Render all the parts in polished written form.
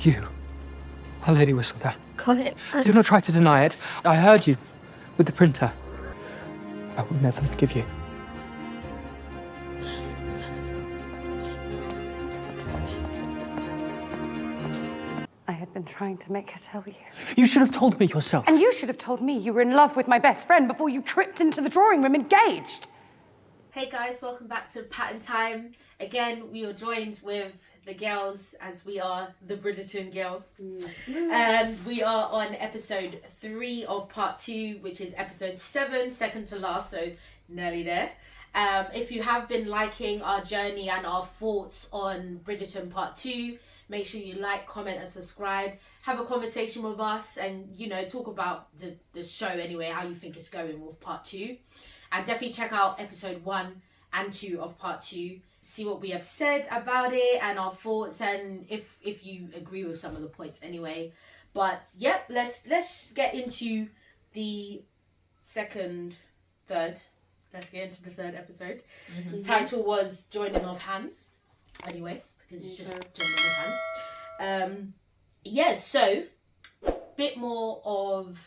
You are Lady Whistledown. Colin. Do not try to deny it. I heard you with the printer. I will never forgive you. I had been trying to make her tell you. You should have told me yourself. And you should have told me you were in love with my best friend before you tripped into the drawing room engaged. Hey guys, welcome back to Patten Time. Again, we are joined with the girls, as we are the Bridgerton girls. And we are on episode 3 of part 2, which is episode 7, second to last, so nearly there. If you have been liking our journey and our thoughts on Bridgerton part 2, make sure you like, comment and subscribe. Have a conversation with us and, you know, talk about the show anyway, how you think it's going with part 2. And definitely check out episode 1 and 2 of part 2. See what we have said about it and our thoughts, and if you agree with some of the points anyway. But yep, let's get into the third. Let's get into the third episode. Mm-hmm. Title was Joining of Hands. Anyway, because it's just joining of hands. So bit more of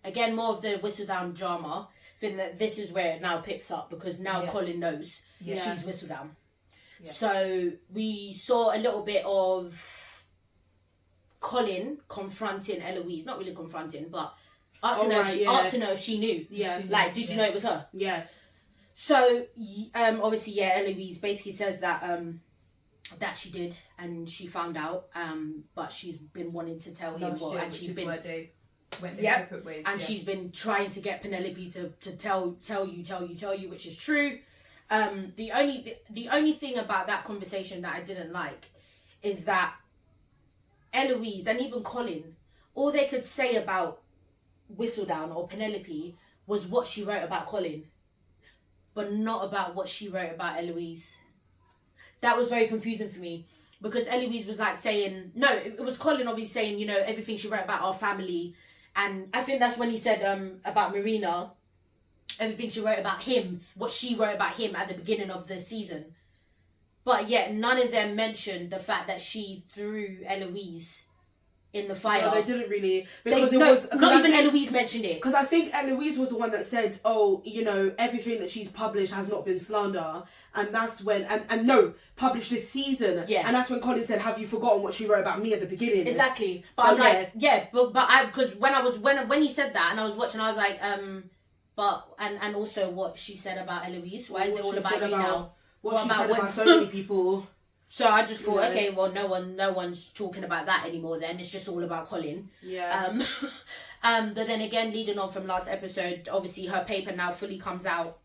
again, more of the Whistledown drama. I think that this is where it now picks up, because now Colin knows she's Whistledown. Yeah. So we saw a little bit of Colin confronting Eloise. Not really confronting, but asking her if she knew. Yeah. Like, did you know it was her? Yeah. So, obviously, Eloise basically says that that she did, and she found out, but she's been wanting to tell him. And she's been... went their separate ways. And she's been trying to get Penelope to tell you, which is true. The only thing about that conversation that I didn't like is that Eloise and even Colin, all they could say about Whistledown or Penelope was what she wrote about Colin, but not about what she wrote about Eloise. That was very confusing for me, because Eloise was like saying, no, it was Colin obviously saying, you know, everything she wrote about our family. And I think that's when he said about Marina, everything she wrote about him, what she wrote about him at the beginning of the season. But yet none of them mentioned the fact that she threw Eloise in the fire. No, they didn't really. Eloise mentioned it. Because I think Eloise was the one that said, oh, you know, everything that she's published has not been slander. And that's when, and no, published this season. Yeah. And that's when Colin said, have you forgotten what she wrote about me at the beginning? Exactly. But I'm like, because when he said that and I was watching, I was like, but, and also what she said about Eloise. Why is it all about me now? What she said about so many people. So I just thought, okay, well, no one's talking about that anymore then. It's just all about Colin. Yeah. But then again, leading on from last episode, obviously her paper now fully comes out,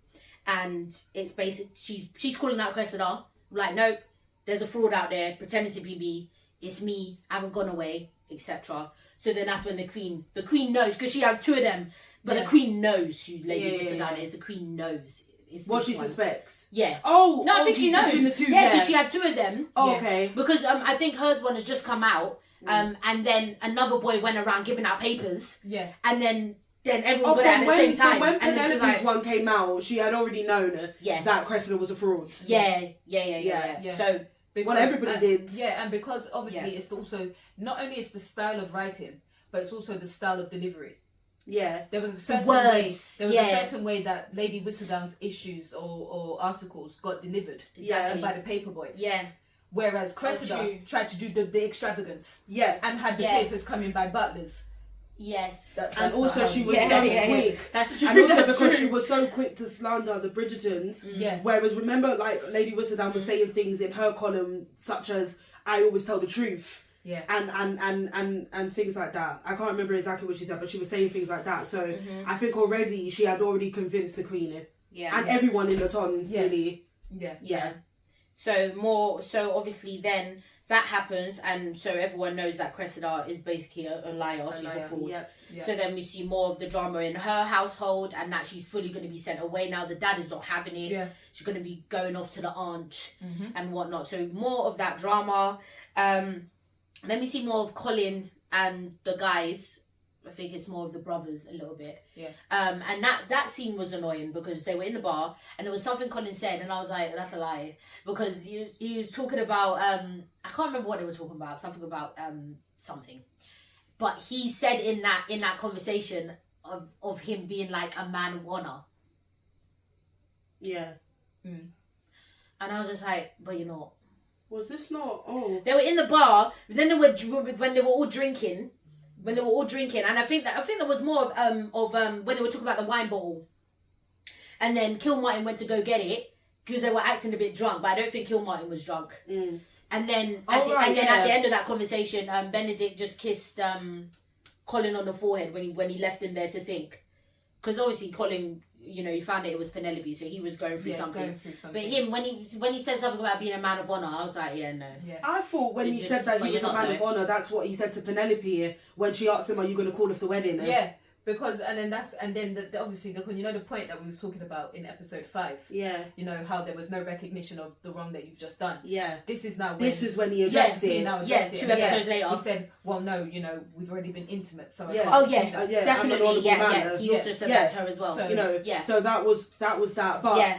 and it's basic. She's calling out Cressida. Like, nope, there's a fraud out there pretending to be me. It's me. I haven't gone away, etc. So then that's when the queen knows, because she has 2 of them. But the queen knows who Lady Whistledown is. The queen knows. What she suspects? Yeah. Oh, no, I think she knows. The 2, because she had 2 of them. Oh, okay. Because I think hers one has just come out. And then another boy went around giving out papers. Yeah. And then everyone got it at the same time. So when Penelope's one came out, she had already known that Cressida was a fraud. Yeah. So well, everybody did. Yeah, and because obviously it's also not only it's the style of writing, but it's also the style of delivery. Yeah, there was a certain way that Lady Whistledown's issues or articles got delivered by the paper boys. Yeah, whereas Cressida tried to do the extravagance. Yeah, and had the papers coming by butlers. Yes, and also she was so quick. That's true. And also because she was so quick to slander the Bridgertons. Yeah. Whereas remember, like Lady Whistledown was saying things in her column such as "I always tell the truth." Yeah. And things like that. I can't remember exactly what she said, but she was saying things like that. So I think already she had convinced the Queen. Yeah. And everyone in the ton, really. Yeah. So obviously then that happens, and so everyone knows that Cressida is basically a liar. She's a fraud. Yeah. So then we see more of the drama in her household, and that she's fully going to be sent away now. The dad is not having it. Yeah. She's going to be going off to the aunt and whatnot. So more of that drama. Then we see more of Colin and the guys I think it's more of the brothers a little bit. Yeah. And that scene was annoying because they were in the bar and there was something Colin said and I was like, that's a lie. Because he was talking about, I can't remember what they were talking about, something about something. But he said in that conversation of him being like a man of honour. Yeah. And I was just like, but you're not. Was this not? Oh. They were in the bar, but then when they were all drinking, and I think there was more of when they were talking about the wine bottle, and then Kilmartin went to go get it because they were acting a bit drunk, but I don't think Kilmartin was drunk. And then at the end of that conversation, Benedict just kissed Colin on the forehead when he left him there to think, because obviously Colin, you know, he found it was Penelope, so he was going through something. But him, when he said something about being a man of honour, I was like, yeah, no. Yeah. I thought when he said that he was a man of honour, that's what he said to Penelope when she asked him, "Are you going to call off the wedding?" Yeah, because obviously you know the point that we were talking about in episode 5. Yeah. You know how there was no recognition of the wrong that you've just done. Yeah. This is when he addressed it. Yeah, 2 episodes later. He said, "Well, no, you know, we've already been intimate, so yeah. I can't Definitely, yeah. He also said that to her as well. So, you know, so that was that. But yeah.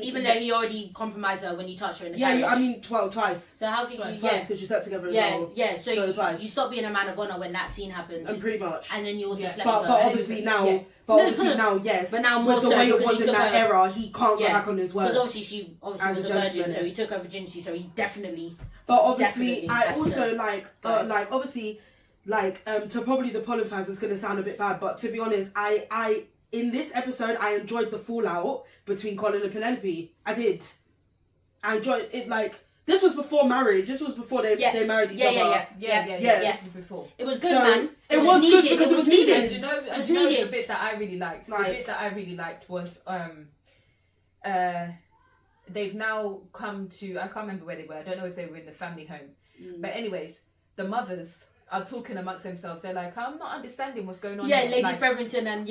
Even though he already compromised her when he touched her in the carriage. I mean, twice. So how can you... Twice, because you slept together as well. Yeah, so you stopped being a man of honour when that scene happened. And pretty much. And then you also slept with her. But obviously now, yes. But now more with the so way it because was in that era, he can't go back on his word. Because obviously she was a virgin, so he took her virginity, so he definitely... But obviously, I also obviously, to probably the Polin fans, it's going to sound a bit bad, but to be honest, I in this episode, I enjoyed the fallout between Colin and Penelope. I did. I enjoyed it. This was before marriage. This was before they married each other. Yeah. This was before. It was good, man. It was good because it was needed. And you know the bit that I really liked? The bit that I really liked was they've now come to, I can't remember where they were. I don't know if they were in the family home. But anyways, the mothers are talking amongst themselves. They're like, I'm not understanding what's going on. Yeah, Lady Featherington and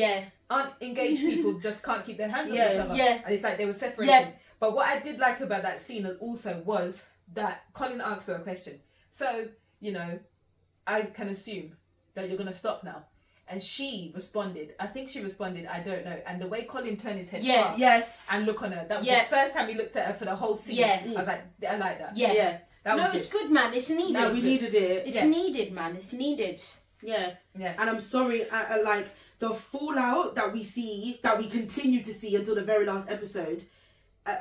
aren't engaged people just can't keep their hands on each other. Yeah. And it's like they were separated. Yeah. But what I did like about that scene also was that Colin asked her a question. So, you know, I can assume that you're going to stop now. And she responded, I don't know. And the way Colin turned his head fast and look on her, that was the first time he looked at her for the whole scene. Yeah. I was like, I like that. Yeah. It's good, man. It's needed. No, we needed it. It's needed, man. It's needed. Yeah. And I'm sorry, the fallout that we continue to see until the very last episode,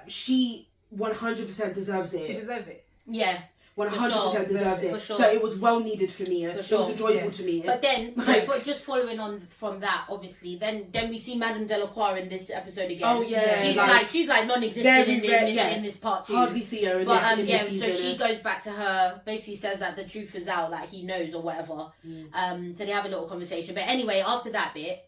she 100% deserves it. She deserves it. Yeah. 100% deserves it. For sure. So it was well needed for me. It was enjoyable to me. But then, just following on from that, obviously, then we see Madame Delacroix in this episode again. Oh yeah. She's non-existent in this part 2. Hardly see her in this season. So she goes back to her, basically says that the truth is out, that he knows or whatever. So they have a little conversation. But anyway, after that bit,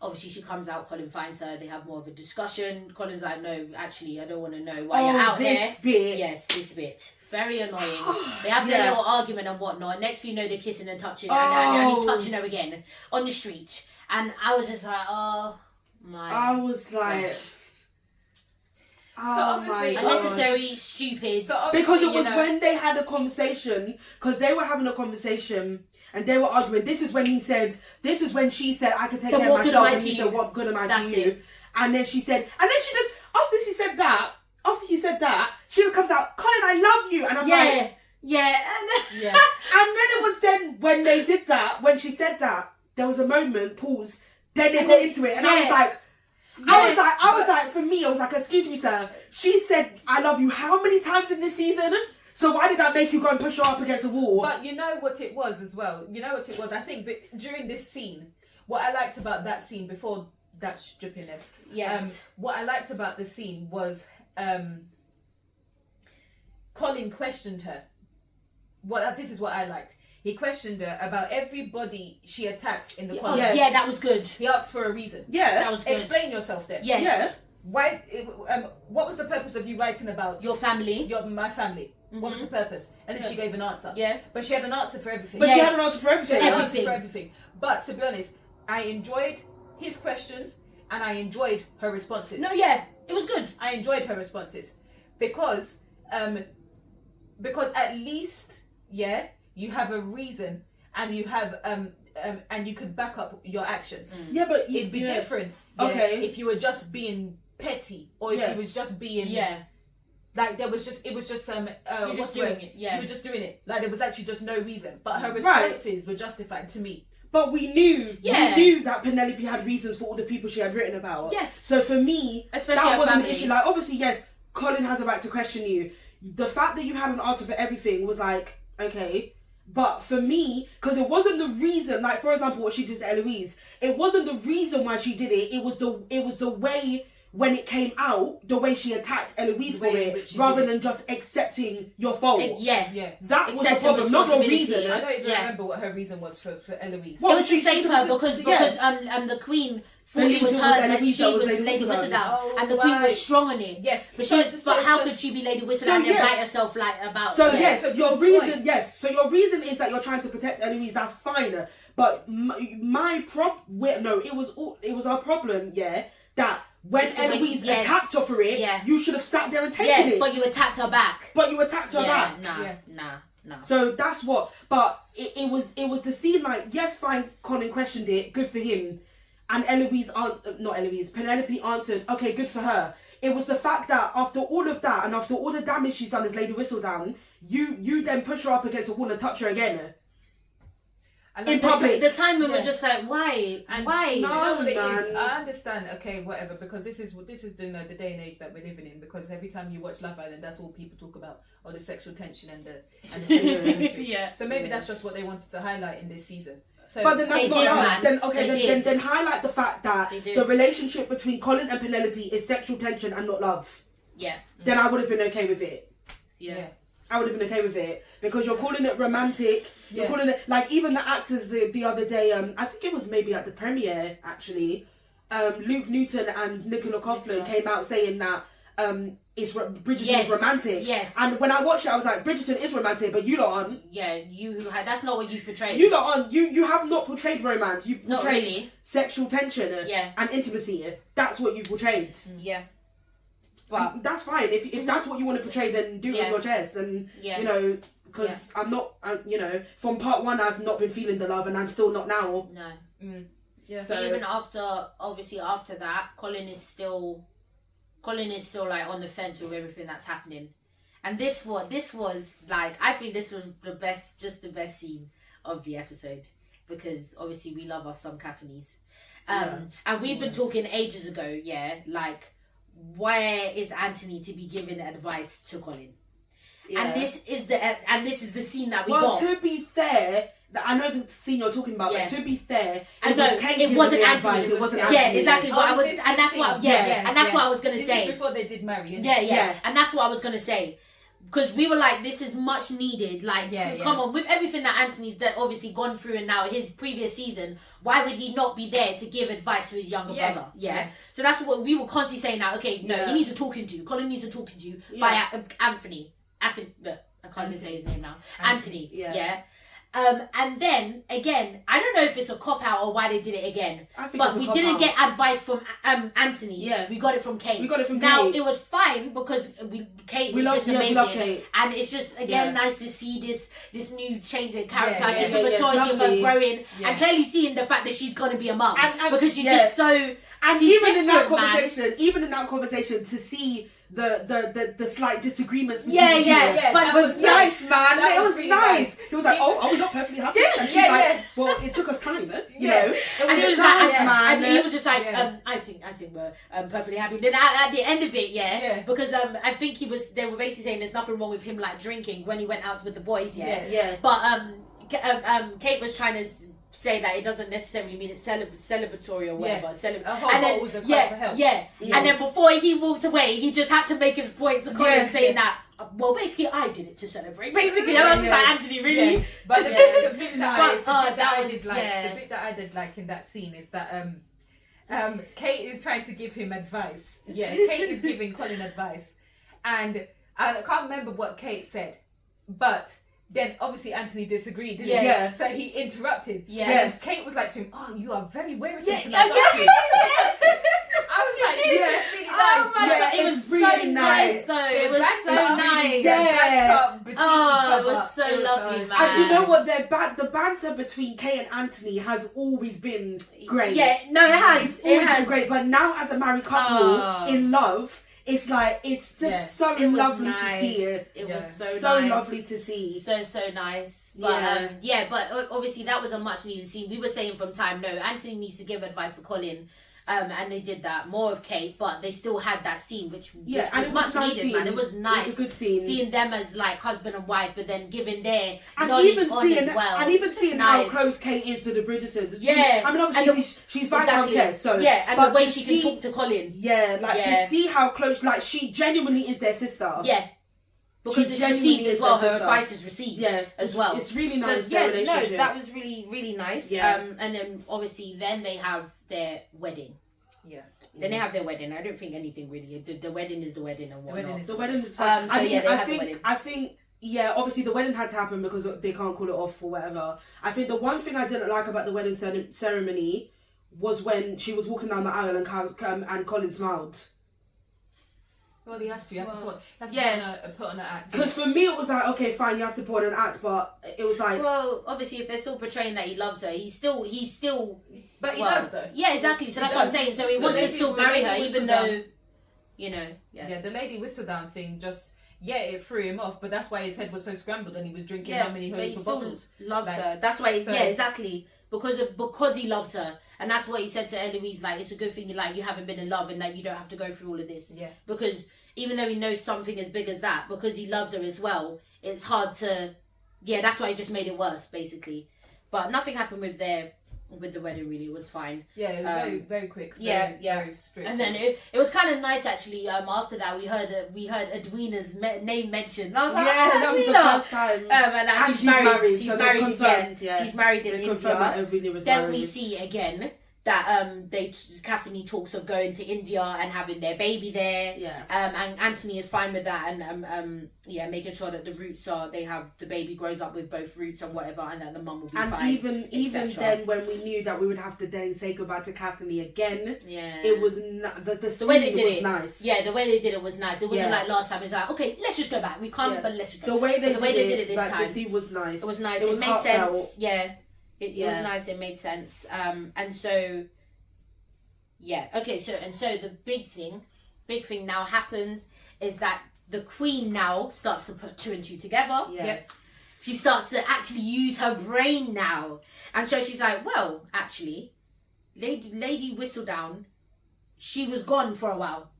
obviously she comes out, Colin finds her, they have more of a discussion. Colin's like, no, actually, I don't want to know why you're out here. This bit. Very annoying. They have their little argument and whatnot. Next thing you know, they're kissing and touching, and he's touching her again on the street. And I was just like, oh my I was like... gosh. So obviously, unnecessary, stupid. So because it was when they had a conversation, because they were having a conversation and they were arguing. This is when she said, I could take care of myself. And he said, what good am I to you? And then she said, after she said that, she just comes out, Colin, I love you. And I'm like... Yeah. And then it was then when they did that, when she said that, there was a moment, pause, then they got into it. And I was like... I was like, for me, I was like, excuse me, sir. She said, I love you how many times in this season? So why did that make you go and push her up against a wall? But you know what it was as well. I think during this scene, what I liked about that scene before that strippiness. Yes. What I liked about the scene was Colin questioned her. This is what I liked. He questioned her about everybody she attacked in the college. Yeah, that was good. He asked for a reason. Yeah, that was good. Explain yourself then. Yes. Yeah. Why? What was the purpose of you writing about your family? My family. Mm-hmm. What was the purpose? And then she gave an answer. Yeah. But she had an answer for everything. But she had an answer for everything. She had an answer for everything. But to be honest, I enjoyed his questions and I enjoyed her responses. No, yeah, it was good. I enjoyed her responses because at least you have a reason. and you have and you could back up your actions. Yeah, but it'd be different. Okay. If you were just being petty, or if you was just being like it was just you're just doing it. Yeah, you were just doing it. Like there was actually just no reason, but her responses were justified to me. But we knew that Penelope had reasons for all the people she had written about. Yes. So for me, especially that wasn't an family. issue. Like, obviously, yes, Colin has a right to question you. The fact that you had an answer for everything was like, okay. But for me, because it wasn't the reason, like, for example, what she did to Eloise, it wasn't the reason why she did it. It was the way, when it came out, the way she attacked Eloise for it, rather than just accepting your fault. That was the problem, not your reason. I don't even remember what her reason was for Eloise. Well, it was to save her because the Queen thought it was her, that she was Lady Whistledown, and the Queen was strong on it. Yes, but how could she be Lady Whistledown and write herself like about? So your reason is that you're trying to protect Eloise. That's fine, but it was our problem. Yeah, that. When Eloise attacked her for it, you should have sat there and taken it. But you attacked her back. Nah. So that's what. But it was the scene. Like, yes, fine. Colin questioned it. Good for him. And Penelope answered. Okay, good for her. It was the fact that after all of that and after all the damage she's done as Lady Whistledown, you then push her up against a wall and touch her again. In public. The timing was just like, why? And why? Do you know what it is? I understand, okay, whatever, because this is the day and age that we're living in, because every time you watch Love Island, that's all people talk about, or the sexual tension and the sexual chemistry. So maybe that's just what they wanted to highlight in this season. So, but then that's not enough. Then highlight the fact that the relationship between Colin and Penelope is sexual tension and not love. Yeah. Then I would have been okay with it. Yeah. I would have been okay with it, because you're calling it romantic. You're calling it, like, even the actors the other day. I think it was maybe at the premiere actually. Luke Newton and Nicola Coughlan came out saying that Bridgerton is romantic. Yes. And when I watched it, I was like, Bridgerton is romantic, but you lot aren't. Yeah, that's not what you've portrayed. You lot aren't. You have not portrayed romance. You've portrayed really. Sexual tension and intimacy. That's what you've portrayed. Yeah. But that's fine. If that's what you want to portray, then do it with your chest. And you know, because I'm not. From part one, I've not been feeling the love, and I'm still not now. No. Yeah. So even after that, Colin is still like on the fence with everything that's happening, and this was like, I think this was the best scene of the episode, because obviously we love our some Kathony's, and we've been talking ages ago, like, where is Anthony to be giving advice to Colin? And this is the scene that we got. Well, to be fair, I know the scene you're talking about, but to be fair, it wasn't Anthony. It wasn't Anthony. Yeah, exactly. And that's what I was gonna say. This is before they did marry. Yeah. And that's what I was gonna say. Because we were like, this is much needed. Like, come on, with everything that Anthony's obviously gone through, and now his previous season, why would he not be there to give advice to his younger brother? Yeah. So that's what we were constantly saying now. Okay, no, he needs to talk to you. Colin needs to talk to you by Anthony. I can't even say his name now. Anthony. Yeah. And then again, I don't know if it's a cop out or why they did it again. But we didn't get advice from Anthony. Yeah, we got it from Kate. Now it was fine because Kate is just amazing, we love Kate. And it's just nice to see this new change in character, just the maturity of her growing, and clearly seeing the fact that she's gonna be a mum, and because she's just so. And even in that conversation, to see the slight disagreements between the two. But it was nice, man. It was really nice. He was like, "Oh, are we not perfectly happy?" And she's like, "Well, it took us time, you know." And he was like, and he was just like, "I think we're perfectly happy." Then at the end of it, because I think they were basically saying there's nothing wrong with him like drinking when he went out with the boys, But Kate was trying to say that it doesn't necessarily mean it's celebratory or whatever. And then was a cry for help. And then before he walked away, he just had to make his point to Colin, saying that, well, basically, I did it to celebrate. Basically, and I was like, Anthony, really? Yeah. But the bit that I did like in that scene is that Kate is trying to give him advice. Yeah, Kate is giving Colin advice, and I can't remember what Kate said, but then obviously Anthony disagreed, didn't he? So he interrupted. And Kate was like to him, "Oh, you are very wearisome tonight, aren't you?" I was like, this is really nice. Yeah, it was really nice. Though it was so nice. Yeah. It was so lovely, man. And you know what? The banter between Kate and Anthony has always been great. Yeah, no, it has. It's always been great. But now, as a married couple in love, it's like it's just so lovely to see it. It was so nice. Lovely to see. So nice. But but obviously that was a much needed scene. We were saying from time, no, Anthony needs to give advice to Colin. And they did that. More of Kate, but they still had that scene, which was much needed, man. It was nice. It was a good scene. Seeing them as like husband and wife, but then giving their and knowledge even on seeing, as well. And even seeing how close Kate is to the Bridgertons. Yeah. I mean, obviously she's Viscountess, so yeah, and the way she can talk to Colin. Yeah, like to see how close, like she genuinely is their sister. Yeah. Because it's received as well. Her advice is received as well. It's really nice. So, their relationship. No, that was really, really nice. Yeah. And then obviously then they have their wedding. Yeah. Then they have their wedding. I don't think anything really. The wedding is the wedding and whatnot. The wedding is fine. I think obviously the wedding had to happen because they can't call it off or whatever. I think the one thing I didn't like about the wedding ceremony was when she was walking down the aisle and Colin smiled. Well, he has to put on an act. Because for me, it was like, okay, fine, you have to put on an act, but it was like... Well, obviously, if they're still portraying that he loves her, he's still... But he does, though. Yeah, exactly. So that's what I'm saying. So he wants to still marry her, even though, you know... Yeah, the Lady Whistledown thing just... Yeah, it threw him off, but that's why his head was so scrambled and he was drinking how many holy bottles. Loves her. That's why... exactly. Because he loves her. And that's what he said to Eloise, like, it's a good thing you haven't been in love and that you don't have to go through all of this. Yeah. Because even though he knows something as big as that, because he loves her as well, it's hard to... Yeah, that's why he just made it worse, basically. But nothing happened with the wedding, really. It was fine. Yeah, it was very, very quick. Very strict. And then it was kind of nice, actually. After that, we heard Edwina's name mentioned. And I was like, that was the first time. And she's married. She's married again. Yeah. She's married in India. Then we see again that Kathony talks of going to India and having their baby there. Yeah. And Anthony is fine with that, and making sure that the roots the baby grows up with both roots and whatever, and that the mum will be fine. And even then, when we knew that we would have to then say goodbye to Kathony again, it was the way they did it was nice. Yeah, the way they did it was nice. It wasn't like last time. It's like, okay, let's just go back. We can't, but let's just go. The way they did it this like, time, the scene was nice. It was nice. It made sense. Yeah. It was nice. It made sense. And so, okay. So the big thing now happens is that the Queen now starts to put two and two together. Yes. She starts to actually use her brain now, and so she's like, well, actually, Lady Whistledown, she was gone for a while.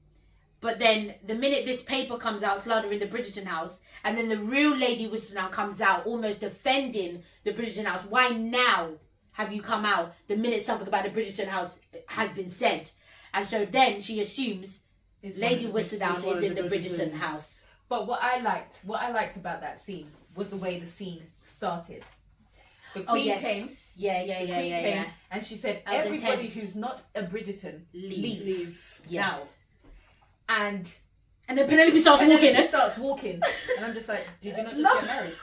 But then the minute this paper comes out slandering the Bridgerton house, and then the real Lady Whistledown comes out almost defending the Bridgerton house, why now have you come out the minute something about the Bridgerton house has been said? And so then she assumes Lady Whistledown is in the Bridgerton house. But what I liked about that scene was the way the scene started. The Queen came. Yeah. And she said, everybody who's not a Bridgerton, leave. Yes. Now. And then Penelope starts walking. And I'm just like, did you not just get married?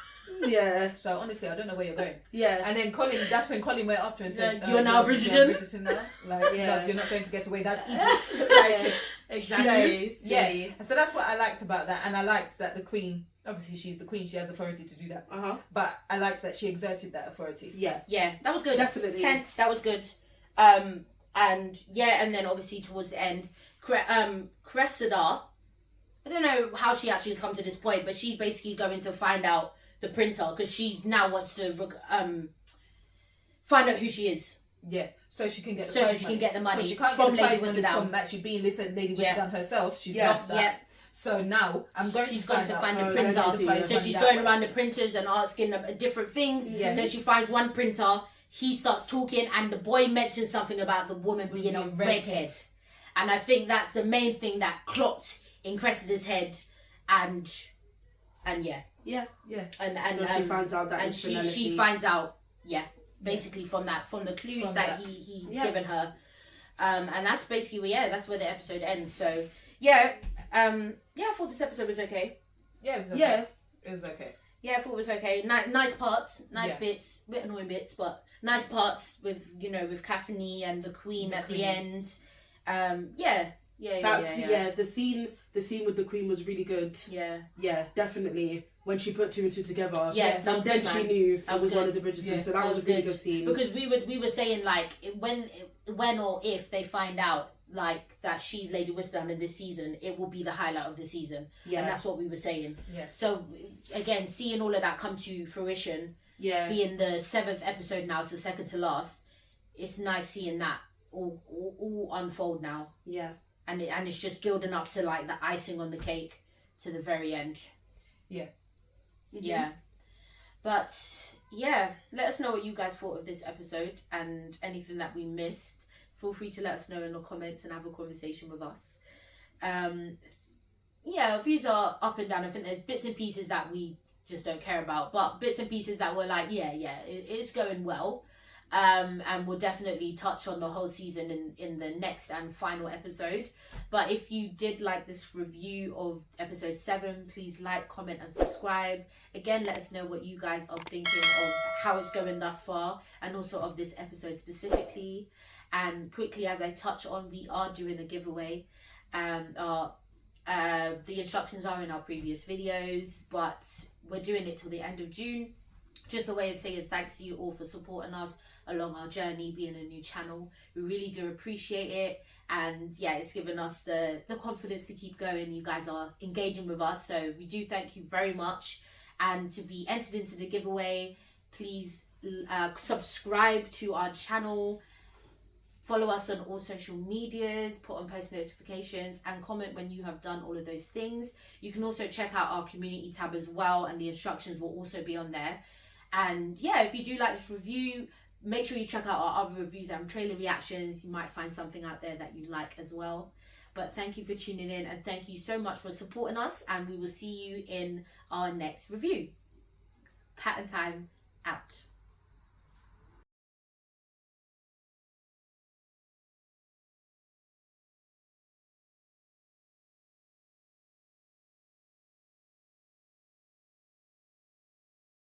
Yeah. So honestly, I don't know where you're going. Yeah. And then that's when Colin went after and said, "You are now Bridgerton." Bridgerton now. Like, no, if you're not going to get away, that's easy. Exactly. So that's what I liked about that, and I liked that the Queen. Obviously, she's the Queen. She has authority to do that. But I liked that she exerted that authority. Yeah. That was good. Definitely. Tense. That was good. And then obviously towards the end, Cressida. I don't know how she actually come to this point, but she's basically going to find out the printer because she now wants to find out who she is. Yeah, so she can get the money. She can't from get Lady Whistledown from actually being Lady Whistledown herself. She's lost that. Yeah. So now she's going to find the printer. So she's going around the printers and asking different things. Yeah. Then she finds one printer. He starts talking, and the boy mentions something about the woman being a redhead. And I think that's the main thing that clocked in Cressida's head, and yeah. And she finds out that, and she finds out, basically from the clues that he's given her, and that's basically that's where the episode ends. So I thought this episode was okay. Yeah, it was okay. It was okay. Yeah, I thought it was okay. Nice parts, nice bits, bit annoying bits, but nice parts with Kathony and the Queen at the end. The scene with the Queen was really good. Yeah, definitely. When she put two and two together, that was then good, she man. knew That it was one of the Bridgertons. So that was a really good scene. Because we were saying like when or if they find out like that she's Lady Whistledown in this season, it will be the highlight of the season. And that's what we were saying. So again, seeing all of that come to fruition, being the 7th episode now, so second to last, it's nice seeing that all unfold now. And it's just building up to like the icing on the cake to the very end. But let us know what you guys thought of this episode and anything that we missed. Feel free to let us know in the comments and have a conversation with us. Views are up and down. I think there's bits and pieces that we just don't care about, but bits and pieces that we're like, it's going well. And we'll definitely touch on the whole season in the next and final episode. But if you did like this review of episode 7, please like, comment and subscribe. Again, let us know what you guys are thinking of how it's going thus far, and also of this episode specifically. And quickly, as I touch on, we are doing a giveaway. The instructions are in our previous videos, but we're doing it till the end of June. Just a way of saying thanks to you all for supporting us along our journey, being a new channel. We really do appreciate it, and it's given us the confidence to keep going. You guys are engaging with us, so we do thank you very much. And to be entered into the giveaway, please subscribe to our channel, follow us on all social medias, put on post notifications, and comment when you have done all of those things. You can also check out our community tab as well, and the instructions will also be on there. And if you do like this review, make sure you check out our other reviews and trailer reactions. You might find something out there that you like as well. But thank you for tuning in, and thank you so much for supporting us, and we will see you in our next review. Patten time out.